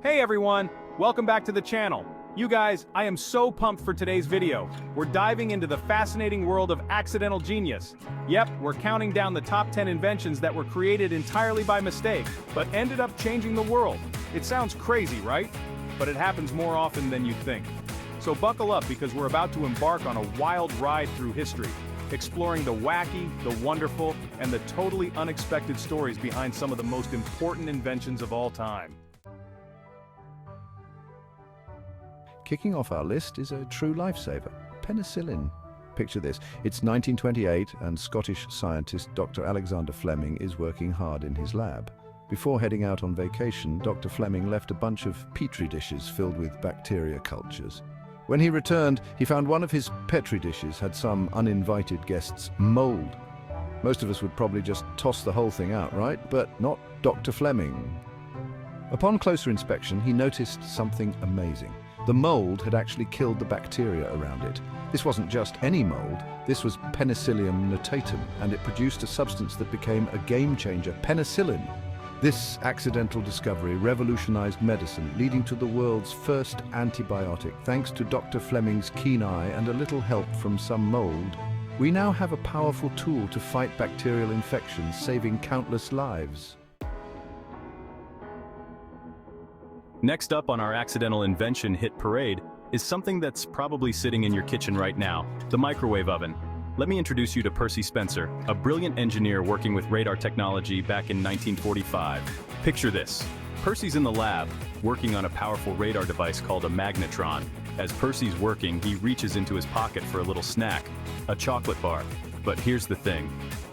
Hey everyone, welcome back to the channel. You guys, I am so pumped for today's video. We're diving into the fascinating world of accidental genius. Yep, we're counting down the top 10 inventions that were created entirely by mistake, but ended up changing the world. It sounds crazy, right? But it happens more often than you think. So buckle up because we're about to embark on a wild ride through history, exploring the wacky, the wonderful, and the totally unexpected stories behind some of the most important inventions of all time. Kicking off our list is a true lifesaver, penicillin. Picture this, it's 1928 and Scottish scientist Dr. Alexander Fleming is working hard in his lab. Before heading out on vacation, Dr. Fleming left a bunch of petri dishes filled with bacteria cultures. When he returned, he found one of his petri dishes had some uninvited guests' mold. Most of us would probably just toss the whole thing out, right? But not Dr. Fleming. Upon closer inspection, he noticed something amazing. The mold had actually killed the bacteria around it. This wasn't just any mold, this was Penicillium notatum, and it produced a substance that became a game changer, penicillin. This accidental discovery revolutionized medicine, leading to the world's first antibiotic. Thanks to Dr. Fleming's keen eye and a little help from some mold, we now have a powerful tool to fight bacterial infections, saving countless lives. Next up on our accidental invention hit parade is something that's probably sitting in your kitchen right now, the microwave oven. Let me introduce you to Percy Spencer, a brilliant engineer working with radar technology back in 1945. Picture this. Percy's in the lab, working on a powerful radar device called a magnetron. As Percy's working, he reaches into his pocket for a little snack, a chocolate bar. But here's the thing.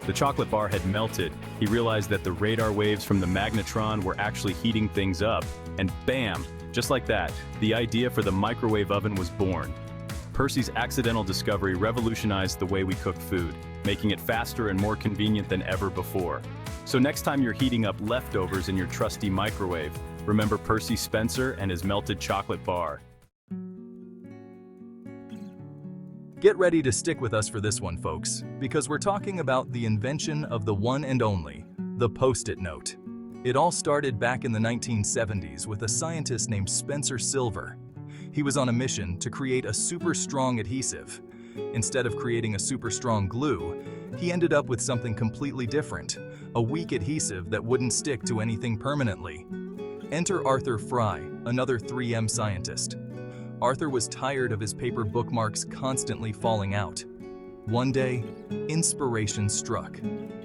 The chocolate bar had melted. He realized that the radar waves from the magnetron were actually heating things up. And bam, just like that, the idea for the microwave oven was born. Percy's accidental discovery revolutionized the way we cook food, making it faster and more convenient than ever before. So next time you're heating up leftovers in your trusty microwave, remember Percy Spencer and his melted chocolate bar. Get ready to stick with us for this one, folks, because we're talking about the invention of the one and only, the Post-it Note. It all started back in the 1970s with a scientist named Spencer Silver. He was on a mission to create a super strong adhesive. Instead of creating a super strong glue, he ended up with something completely different, a weak adhesive that wouldn't stick to anything permanently. Enter Arthur Fry, another 3M scientist. Arthur was tired of his paper bookmarks constantly falling out. One day, inspiration struck.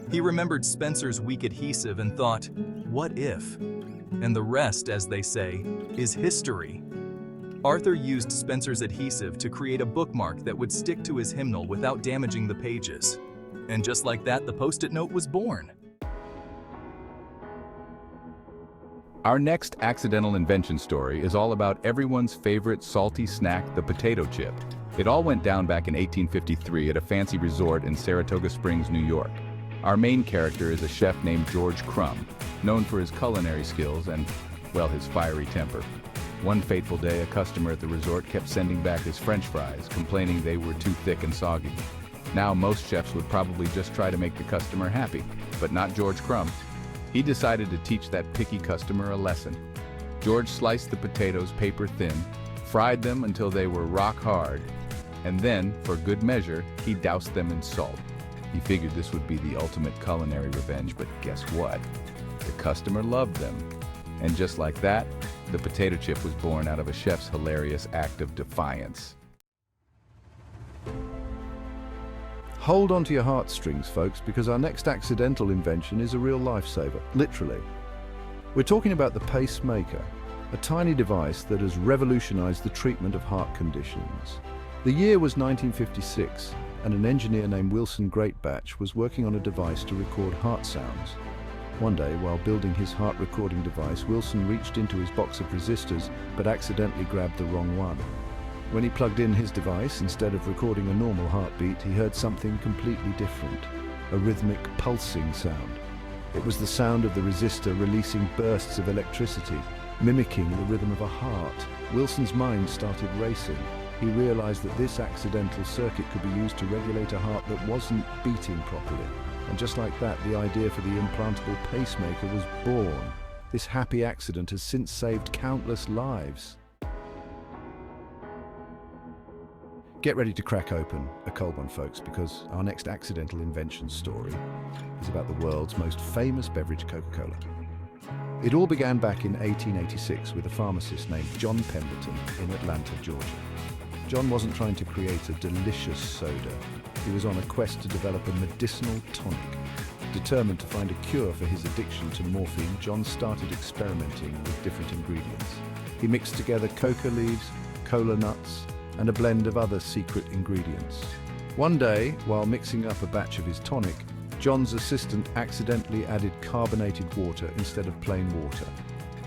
He remembered Spencer's weak adhesive and thought, what if? And the rest, as they say, is history. Arthur used Spencer's adhesive to create a bookmark that would stick to his hymnal without damaging the pages. And just like that, the Post-it Note was born. Our next accidental invention story is all about everyone's favorite salty snack, the potato chip. It all went down back in 1853 at a fancy resort in Saratoga Springs, New York. Our main character is a chef named George Crumb, known for his culinary skills and, well, his fiery temper. One fateful day, a customer at the resort kept sending back his French fries, complaining they were too thick and soggy. Now, most chefs would probably just try to make the customer happy, but not George Crumb. He decided to teach that picky customer a lesson. George sliced the potatoes paper thin, fried them until they were rock hard, and then, for good measure, he doused them in salt. He figured this would be the ultimate culinary revenge, but guess what? The customer loved them. And just like that, the potato chip was born out of a chef's hilarious act of defiance. Hold on to your heartstrings, folks, because our next accidental invention is a real lifesaver, literally. We're talking about the pacemaker, a tiny device that has revolutionized the treatment of heart conditions. The year was 1956, and an engineer named Wilson Greatbatch was working on a device to record heart sounds. One day, while building his heart recording device, Wilson reached into his box of resistors, but accidentally grabbed the wrong one. When he plugged in his device, instead of recording a normal heartbeat, he heard something completely different, a rhythmic pulsing sound. It was the sound of the resistor releasing bursts of electricity, mimicking the rhythm of a heart. Wilson's mind started racing. He realized that this accidental circuit could be used to regulate a heart that wasn't beating properly. And just like that, the idea for the implantable pacemaker was born. This happy accident has since saved countless lives. Get ready to crack open a cold one, folks, because our next accidental invention story is about the world's most famous beverage, Coca-Cola. It all began back in 1886 with a pharmacist named John Pemberton in Atlanta, Georgia. John wasn't trying to create a delicious soda. He was on a quest to develop a medicinal tonic. Determined to find a cure for his addiction to morphine, John started experimenting with different ingredients. He mixed together coca leaves, cola nuts, and a blend of other secret ingredients. One day, while mixing up a batch of his tonic, John's assistant accidentally added carbonated water instead of plain water.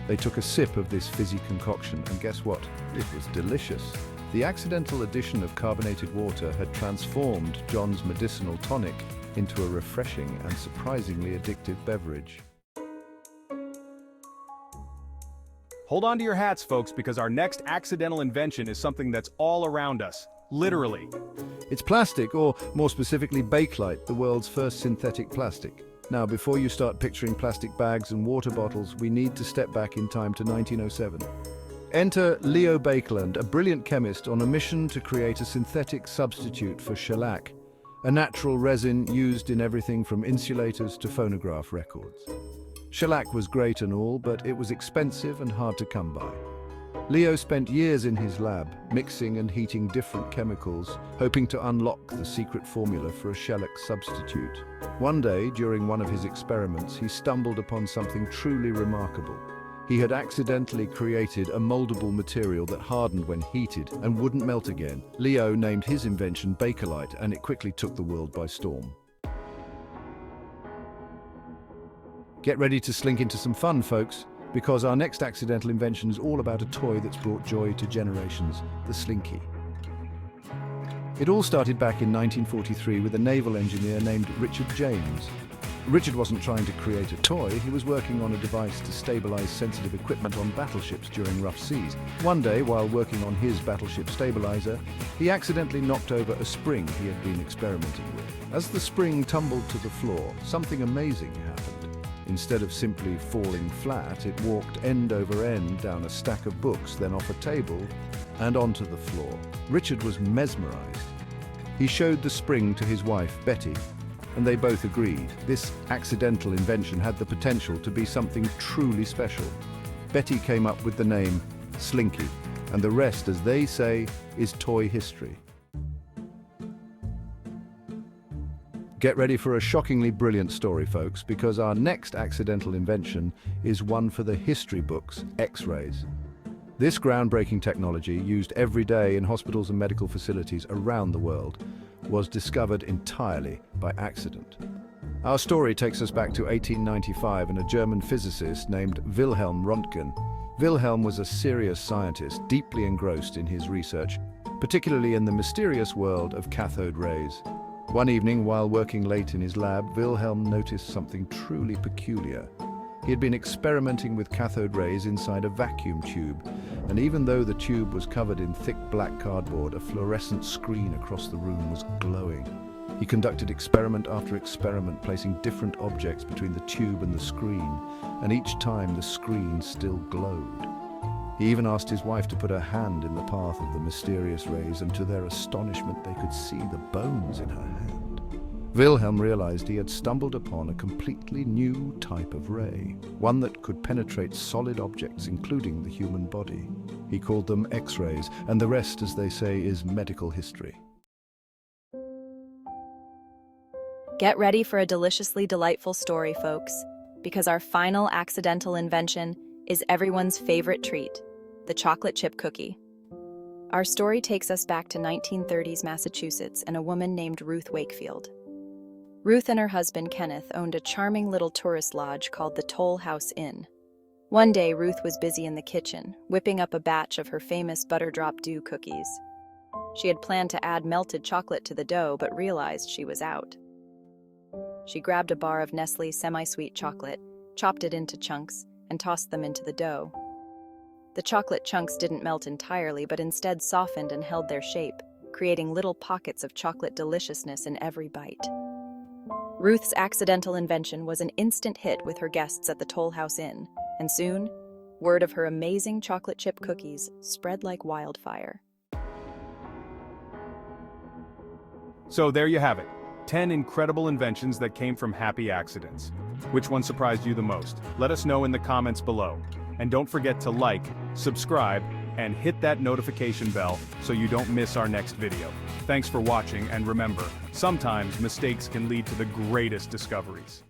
They took a sip of this fizzy concoction, and guess what? It was delicious. The accidental addition of carbonated water had transformed John's medicinal tonic into a refreshing and surprisingly addictive beverage. Hold on to your hats, folks, because our next accidental invention is something that's all around us. Literally. It's plastic, or more specifically Bakelite, the world's first synthetic plastic. Now, before you start picturing plastic bags and water bottles, we need to step back in time to 1907. Enter Leo Bakelite, a brilliant chemist on a mission to create a synthetic substitute for shellac, a natural resin used in everything from insulators to phonograph records. Shellac was great and all, but it was expensive and hard to come by. Leo spent years in his lab, mixing and heating different chemicals, hoping to unlock the secret formula for a shellac substitute. One day, during one of his experiments, he stumbled upon something truly remarkable. He had accidentally created a moldable material that hardened when heated and wouldn't melt again. Leo named his invention Bakelite, and it quickly took the world by storm. Get ready to slink into some fun, folks, because our next accidental invention is all about a toy that's brought joy to generations, the Slinky. It all started back in 1943 with a naval engineer named Richard James. Richard wasn't trying to create a toy, he was working on a device to stabilize sensitive equipment on battleships during rough seas. One day, while working on his battleship stabilizer, he accidentally knocked over a spring he had been experimenting with. As the spring tumbled to the floor, something amazing happened. Instead of simply falling flat, it walked end over end down a stack of books, then off a table and onto the floor. Richard was mesmerized. He showed the spring to his wife, Betty, and they both agreed. This accidental invention had the potential to be something truly special. Betty came up with the name Slinky, and the rest, as they say, is toy history. Get ready for a shockingly brilliant story, folks, because our next accidental invention is one for the history books, X-rays. This groundbreaking technology, used every day in hospitals and medical facilities around the world, was discovered entirely by accident. Our story takes us back to 1895 and a German physicist named Wilhelm Röntgen. Wilhelm was a serious scientist, deeply engrossed in his research, particularly in the mysterious world of cathode rays. One evening, while working late in his lab, Wilhelm noticed something truly peculiar. He had been experimenting with cathode rays inside a vacuum tube, and even though the tube was covered in thick black cardboard, a fluorescent screen across the room was glowing. He conducted experiment after experiment, placing different objects between the tube and the screen, and each time the screen still glowed. He even asked his wife to put her hand in the path of the mysterious rays, and to their astonishment they could see the bones in her hand. Wilhelm realized he had stumbled upon a completely new type of ray, one that could penetrate solid objects, including the human body. He called them X-rays, and the rest, as they say, is medical history. Get ready for a deliciously delightful story, folks, because our final accidental invention is everyone's favorite treat, the chocolate chip cookie. Our story takes us back to 1930s Massachusetts and a woman named Ruth Wakefield. Ruth and her husband, Kenneth, owned a charming little tourist lodge called the Toll House Inn. One day, Ruth was busy in the kitchen, whipping up a batch of her famous Butterdrop Dew cookies. She had planned to add melted chocolate to the dough, but realized she was out. She grabbed a bar of Nestle's semi-sweet chocolate, chopped it into chunks, and tossed them into the dough. The chocolate chunks didn't melt entirely, but instead softened and held their shape, creating little pockets of chocolate deliciousness in every bite. Ruth's accidental invention was an instant hit with her guests at the Toll House Inn. And soon, word of her amazing chocolate chip cookies spread like wildfire. So there you have it, 10 incredible inventions that came from happy accidents. Which one surprised you the most? Let us know in the comments below. And don't forget to like, subscribe, and hit that notification bell so you don't miss our next video. Thanks for watching, and remember, sometimes mistakes can lead to the greatest discoveries.